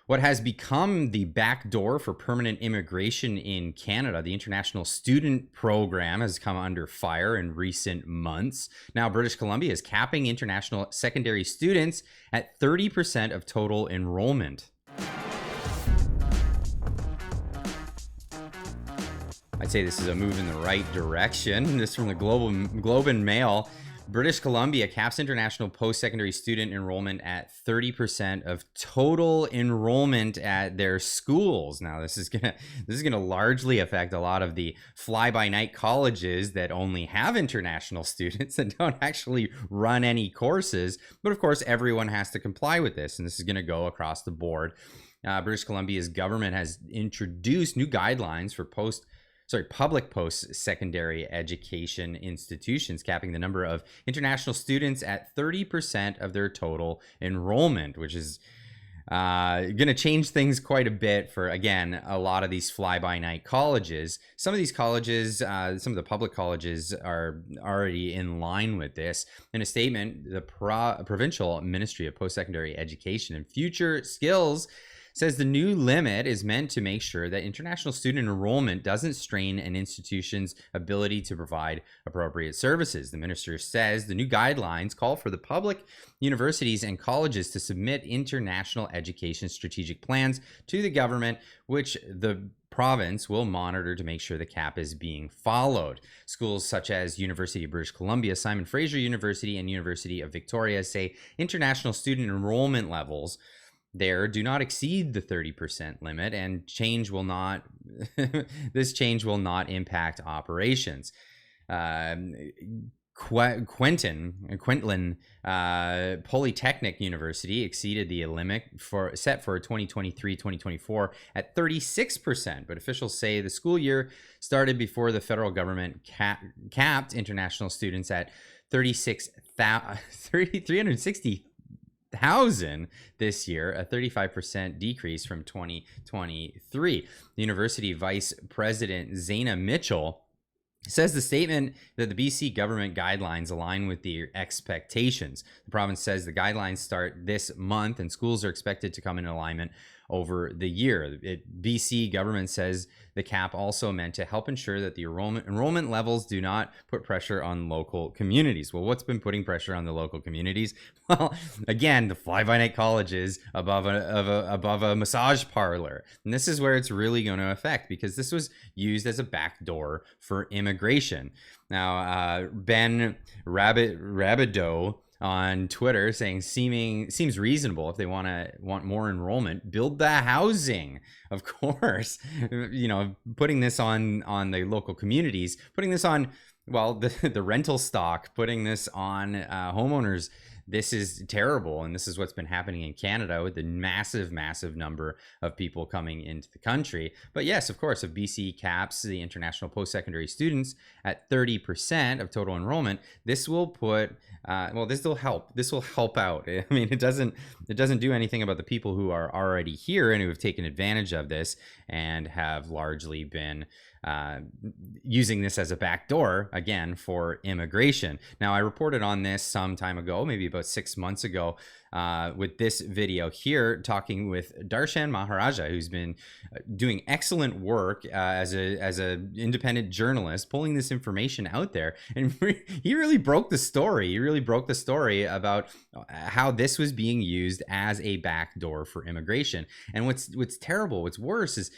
What has become the back door for permanent immigration in Canada, the International Student Program, has come under fire in recent months. Now, British Columbia is capping international secondary students at 30% of total enrollment. I'd say this is a move in the right direction. This from the Globe and Mail. British Columbia caps international post-secondary student enrollment at 30% of total enrollment at their schools. Now, this is gonna largely affect a lot of the fly-by-night colleges that only have international students and don't actually run any courses. But of course, everyone has to comply with this, and this is going to go across the board. British Columbia's government has introduced new guidelines for public post-secondary education institutions, capping the number of international students at 30% of their total enrollment, which is going to change things quite a bit for, again, a lot of these fly-by-night colleges. Some of these colleges, some of the public colleges are already in line with this. In a statement, the Provincial Ministry of Post-Secondary Education and Future Skills says the new limit is meant to make sure that international student enrollment doesn't strain an institution's ability to provide appropriate services. The minister says the new guidelines call for the public universities and colleges to submit international education strategic plans to the government, which the province will monitor to make sure the cap is being followed. Schools such as University of British Columbia, Simon Fraser University, and University of Victoria say international student enrollment levels there do not exceed the 30% limit, and change will not this change will not impact operations. Queensland Polytechnic University exceeded the limit set for 2023-2024 at 36%, but officials say the school year started before the federal government capped international students at 360,000 this year, a 35% decrease from 2023. The university vice president Zaina Mitchell says the statement that the BC government guidelines align with the expectations. The province says the guidelines start this month and schools are expected to come in alignment over the year. BC government says the cap also meant to help ensure that the enrollment levels do not put pressure on local communities. Well, what's been putting pressure on the local communities? Well, again, the fly-by-night colleges above a massage parlor. And this is where it's really going to affect, because this was used as a backdoor for immigration. Now, Ben Rabidoux on Twitter saying seems reasonable if they want more enrollment, build the housing. Of course, putting this on the local communities, putting this on, well, the rental stock, putting this on homeowners. This is terrible, and this is what's been happening in Canada with the massive number of people coming into the country. But yes, of course, if BC caps the international post-secondary students at 30% of total enrollment, this will put this will help out. I mean, it doesn't do anything about the people who are already here and who have taken advantage of this and have largely been using this as a backdoor, again, for immigration. Now, I reported on this some time ago, maybe about 6 months ago, with this video here, talking with Darshan Maharaja, who's been doing excellent work as a independent journalist, pulling this information out there. And he really broke the story. He really broke the story about how this was being used as a backdoor for immigration. And what's terrible, what's worse is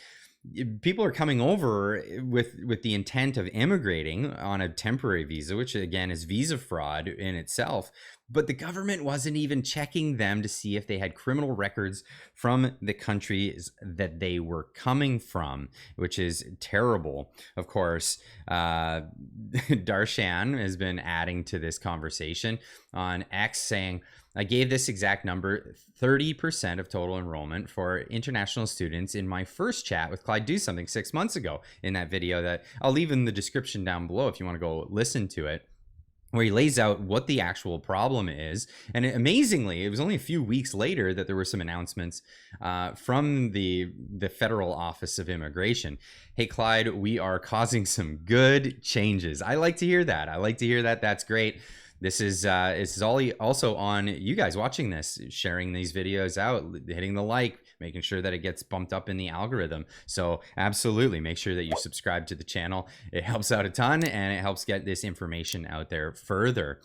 people are coming over with the intent of immigrating on a temporary visa, which again is visa fraud in itself. But the government wasn't even checking them to see if they had criminal records from the countries that they were coming from, which is terrible. Of course, Darshan has been adding to this conversation on X, saying, I gave this exact number, 30% of total enrollment for international students, in my first chat with Clyde Do Something 6 months ago, in that video that I'll leave in the description down below if you want to go listen to it, where he lays out what the actual problem is. And amazingly, it was only a few weeks later that there were some announcements from the Federal Office of Immigration. Hey, Clyde, we are causing some good changes. I like to hear that. That's great. This is also on you guys watching this, sharing these videos out, hitting the like making sure that it gets bumped up in the algorithm. So absolutely make sure that you subscribe to the channel. It helps out a ton, and it helps get this information out there further.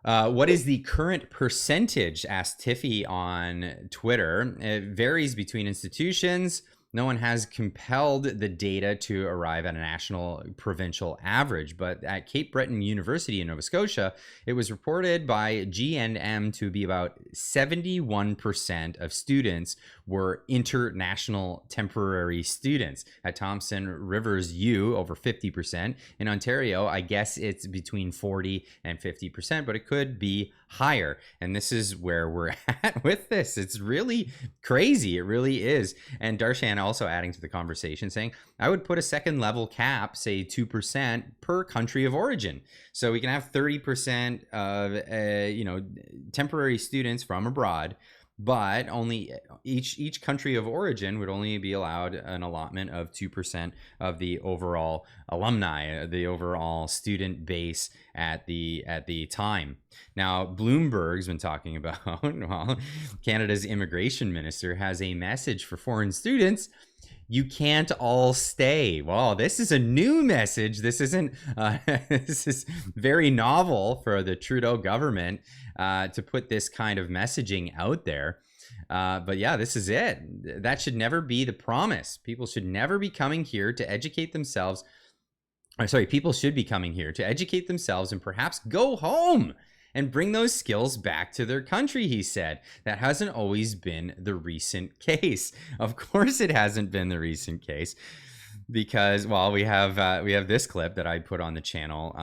What is the current percentage? Asked Tiffy on Twitter. It varies between institutions. No one has compelled the data to arrive at a national provincial average, but at Cape Breton University in Nova Scotia, it was reported by GNM to be about 71% of students were international temporary students. At Thompson Rivers U, over 50%. In Ontario, I guess it's between 40 and 50%, but it could be higher. And this is where we're at with this. It's really crazy. It really is. And Darshan also adding to the conversation, saying, I would put a second level cap, say 2% per country of origin. So we can have 30% of, temporary students from abroad, but only each country of origin would only be allowed an allotment of 2% of the overall alumni, the overall student base at the time. Now, Bloomberg's been talking about, well, Canada's immigration minister has a message for foreign students. You can't all stay. Well, this is a new message. This isn't, this is very novel for the Trudeau government to put this kind of messaging out there. But yeah, this is it. That should never be the promise. People should never be coming here to educate themselves. People should be coming here to educate themselves and perhaps go home and bring those skills back to their country, he said. That hasn't always been the recent case. Of course it hasn't been the recent case, because, well, we have this clip that I put on the channel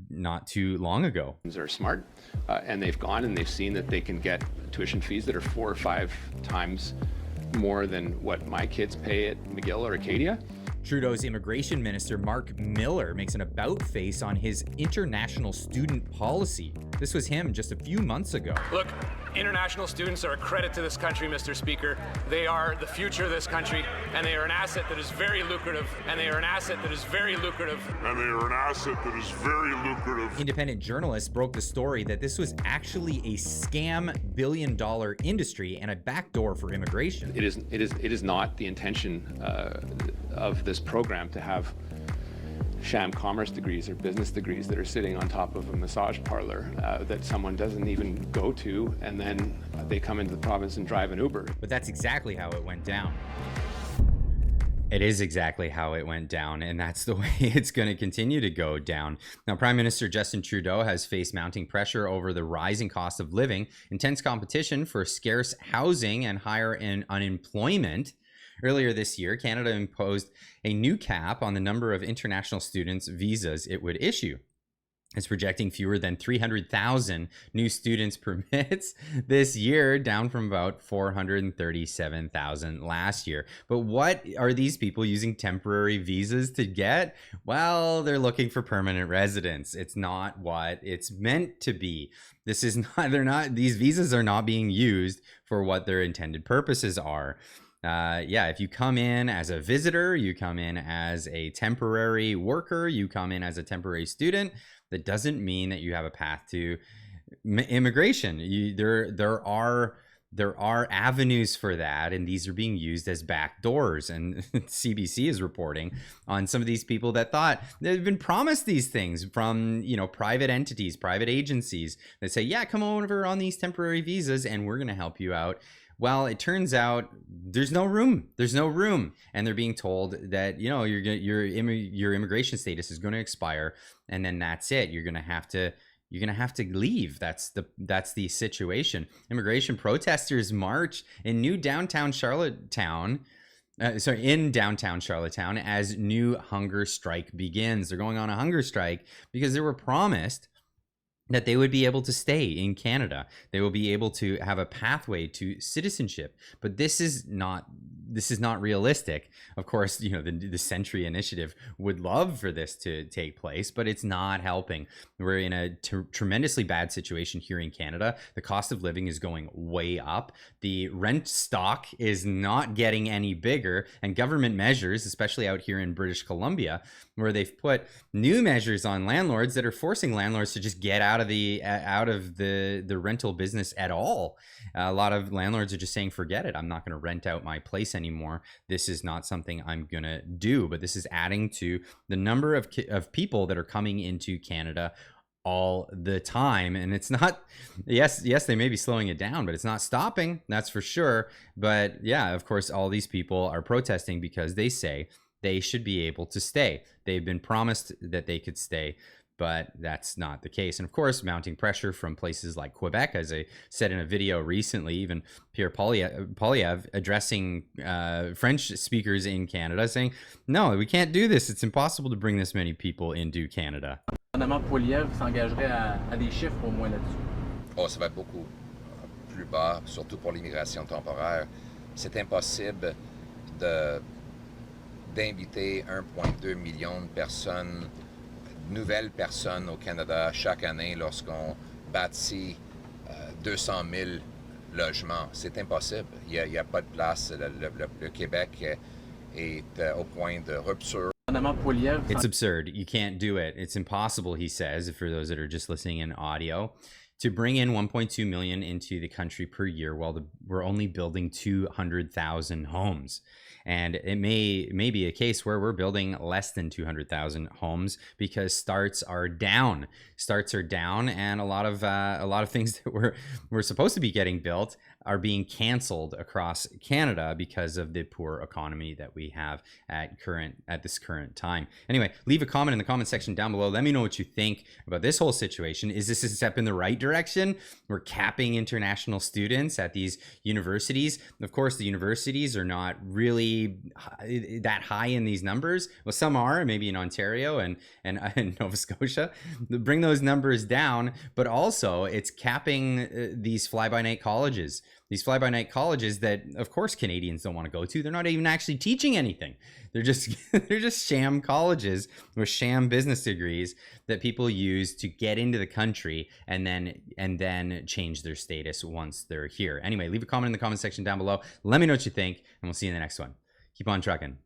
not too long ago. Are smart, and they've gone and they've seen that they can get tuition fees that are 4 or 5 times more than what my kids pay at McGill or Acadia. Trudeau's immigration minister, Mark Miller, makes an about-face on his international student policy. This was him just a few months ago. Look, international students are a credit to this country, Mr. Speaker. They are the future of this country, and they are an asset that is very lucrative, and they are an asset that is very lucrative. And they are an asset that is very lucrative. Independent journalists broke the story that this was actually a scam billion-dollar industry and a backdoor for immigration. It is not the intention of this program to have sham commerce degrees or business degrees that are sitting on top of a massage parlor that someone doesn't even go to, and then they come into the province and drive an Uber. But that's exactly how it went down. It is exactly how it went down, and that's the way it's going to continue to go down. Now, Prime Minister Justin Trudeau has faced mounting pressure over the rising cost of living, intense competition for scarce housing, and higher unemployment. Earlier this year, Canada imposed a new cap on the number of international students' visas it would issue. It's projecting fewer than 300,000 new students permits this year, down from about 437,000 last year. But what are these people using temporary visas to get? Well, they're looking for permanent residence. It's not what it's meant to be. This is not, these visas are not being used for what their intended purposes are. If you come in as a visitor, you come in as a temporary worker, you come in as a temporary student, that doesn't mean that you have a path to immigration. There are avenues for that, and these are being used as back doors. And CBC is reporting on some of these people that thought they've been promised these things from, private entities, private agencies that say, yeah, come over on these temporary visas and we're going to help you out. Well, it turns out there's no room. There's no room, and they're being told that your immigration status is going to expire, and then that's it. You're gonna have to leave. That's the situation. Immigration protesters march in downtown Charlottetown as new hunger strike begins. They're going on a hunger strike because they were promised that they would be able to stay in Canada. They will be able to have a pathway to citizenship. But this is not realistic. Of course, the Century Initiative would love for this to take place, but it's not helping. We're in a tremendously bad situation here in Canada. The cost of living is going way up. The rent stock is not getting any bigger, and government measures, especially out here in British Columbia, where they've put new measures on landlords that are forcing landlords to just get out out of the rental business at all. A lot of landlords are just saying, forget it. I'm not going to rent out my place anymore. This is not something I'm going to do. But this is adding to the number of people that are coming into Canada all the time. And it's not, yes, they may be slowing it down, but it's not stopping. That's for sure. But yeah, of course, all these people are protesting because they say they should be able to stay. They've been promised that they could stay, but that's not the case. And of course, mounting pressure from places like Quebec, as I said in a video recently, even Pierre Poilievre addressing French speakers in Canada saying, no, we can't do this. It's impossible to bring this many people into Canada. Poilievre s'engagerait à des chiffres au moins là-dessus. Oh, ça va être beaucoup plus bas, surtout pour l'immigration temporaire. C'est impossible d'inviter 1,2 million de personnes, nouvelles personnes au Canada chaque année lorsqu'on bâtit 200 000 logements. C'est impossible. Il n'y a pas de place. Le Québec est au point de rupture. It's absurd. You can't do it. It's impossible, he says, for those that are just listening in audio, to bring in 1.2 million into the country per year while we're only building 200,000 homes. And it may be a case where we're building less than 200,000 homes because starts are down. Starts are down, and a lot of things that we're supposed to be getting built are being canceled across Canada because of the poor economy that we have at this current time. Anyway, leave a comment in the comment section down below. Let me know what you think about this whole situation. Is this a step in the right direction? We're capping international students at these universities. Of course, the universities are not really that high in these numbers. Well, some are, maybe in Ontario and Nova Scotia. Bring those numbers down, but also it's capping these fly-by-night colleges. These fly-by-night colleges that, of course, Canadians don't want to go to. They're not even actually teaching anything. They're just sham colleges with sham business degrees that people use to get into the country and then change their status once they're here. Anyway, leave a comment in the comment section down below. Let me know what you think, and we'll see you in the next one. Keep on trucking.